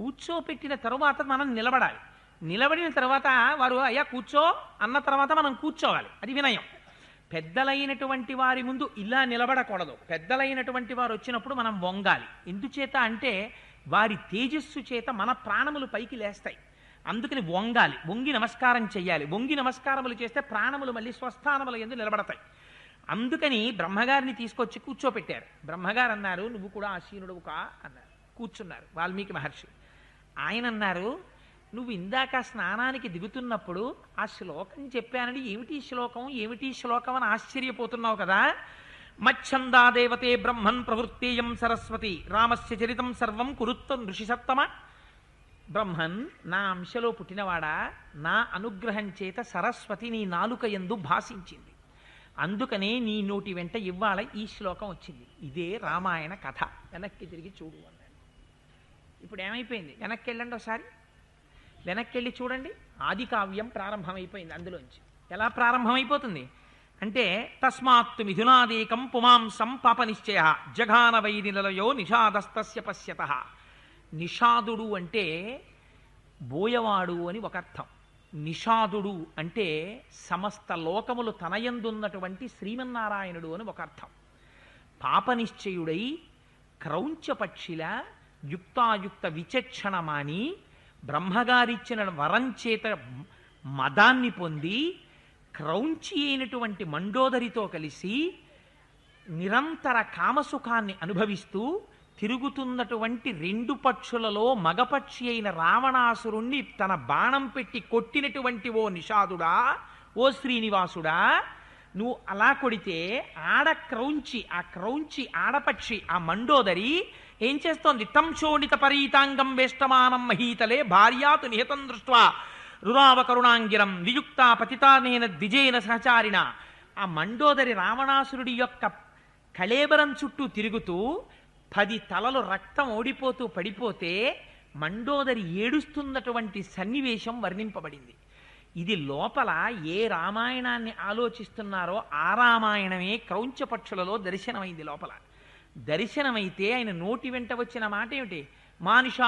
కూర్చోపెట్టిన తరువాత మనం నిలబడాలి. నిలబడిన తర్వాత వారు అయ్యా కూర్చో అన్న తర్వాత మనం కూర్చోవాలి. అది వినయం. పెద్దలైనటువంటి వారి ముందు ఇలా నిలబడకూడదు. పెద్దలైనటువంటి వారు వచ్చినప్పుడు మనం వంగాలి. ఎందుచేత అంటే వారి తేజస్సు చేత మన ప్రాణములు పైకి లేస్తాయి. అందుకని వంగాలి, వంగి నమస్కారం చెయ్యాలి. వంగి నమస్కారములు చేస్తే ప్రాణములు మళ్ళీ స్వస్థానముల యందు నిలబడతాయి. అందుకని బ్రహ్మగారిని తీసుకొచ్చి కూర్చోపెట్టారు. బ్రహ్మగారు అన్నారు, నువ్వు కూడా ఆసీనుడవు కా అన్నారు. కూర్చున్నారు వాల్మీకి మహర్షి. ఆయన అన్నారు, నువ్వు ఇందాక స్నానానికి దిగుతున్నప్పుడు ఆ శ్లోకం చెప్పానని ఏమిటి శ్లోకం అని ఆశ్చర్యపోతున్నావు కదా. మచ్ఛందా దేవతే బ్రహ్మన్ ప్రవృత్తేయం సరస్వతి రామస్య చరితం సర్వం కురుత్వం ఋషిసత్తమ. బ్రహ్మన్ నా అంశలో పుట్టినవాడా, నా అనుగ్రహం చేత సరస్వతి నీ నాలుక యందు భాషించింది. అందుకనే నీ నోటి వెంట ఇవ్వాల ఈ శ్లోకం వచ్చింది. ఇదే రామాయణ కథ. వెనక్కి తిరిగి చూడు అన్నాడు. ఇప్పుడు ఏమైపోయింది? వెనక్కి వెళ్ళండి ఒకసారి. వెనక్కి వెళ్ళి చూడండి. ఆది కావ్యం ప్రారంభమైపోయింది. అందులోంచి ఎలా ప్రారంభమైపోతుంది అంటే తస్మాత్తు మిథునాదేకం పుమాంసం పాపనిశ్చయ జఘాన వైనిలయో నిషాదస్తస్య పశ్యత. నిషాదుడు అంటే బోయవాడు అని ఒక అర్థం. నిషాదుడు అంటే సమస్త లోకములు తనయందున్నటువంటి శ్రీమన్నారాయణుడు అని ఒక అర్థం. పాపనిశ్చయుడై క్రౌంచపక్షిలా యుక్తాయుక్త విచక్షణమాని బ్రహ్మగారిచ్చిన వరం చేత మదాన్ని పొంది క్రౌంచి అయినటువంటి మండోదరితో కలిసి నిరంతర కామసుఖాన్ని అనుభవిస్తూ తిరుగుతున్నటువంటి రెండు పక్షులలో మగపక్షి అయిన రావణాసురుణ్ణి తన బాణం పెట్టి కొట్టినటువంటి ఓ నిషాదుడా, ఓ శ్రీనివాసుడా, నువ్వు అలా కొడితే ఆ క్రౌంచి ఆడపక్షి ఆ మండోదరి ఏం చేస్తోంది? తం శోణిత పరీతాంగం వేష్టమానం మహీతలే భార్యాతు నిహతం దృష్ట్వా రురావకరుణాంగిరం వియుక్త పతితానేన ద్విజేన సహచారిణ. ఆ మండోదరి రావణాసురుడి యొక్క కళేబరం చుట్టూ తిరుగుతూ 10 తలలు రక్తం ఓడిపోతూ పడిపోతే మండోదరి ఏడుస్తున్నటువంటి సన్నివేశం వర్ణింపబడింది. ఇది లోపల ఏ రామాయణాన్ని ఆలోచిస్తున్నారో ఆ రామాయణమే క్రౌంచపక్షులలో దర్శనమైంది. లోపల దర్శనమైతే ఆయన నోటి వెంట వచ్చిన మాట ఏమిటి? మానిషా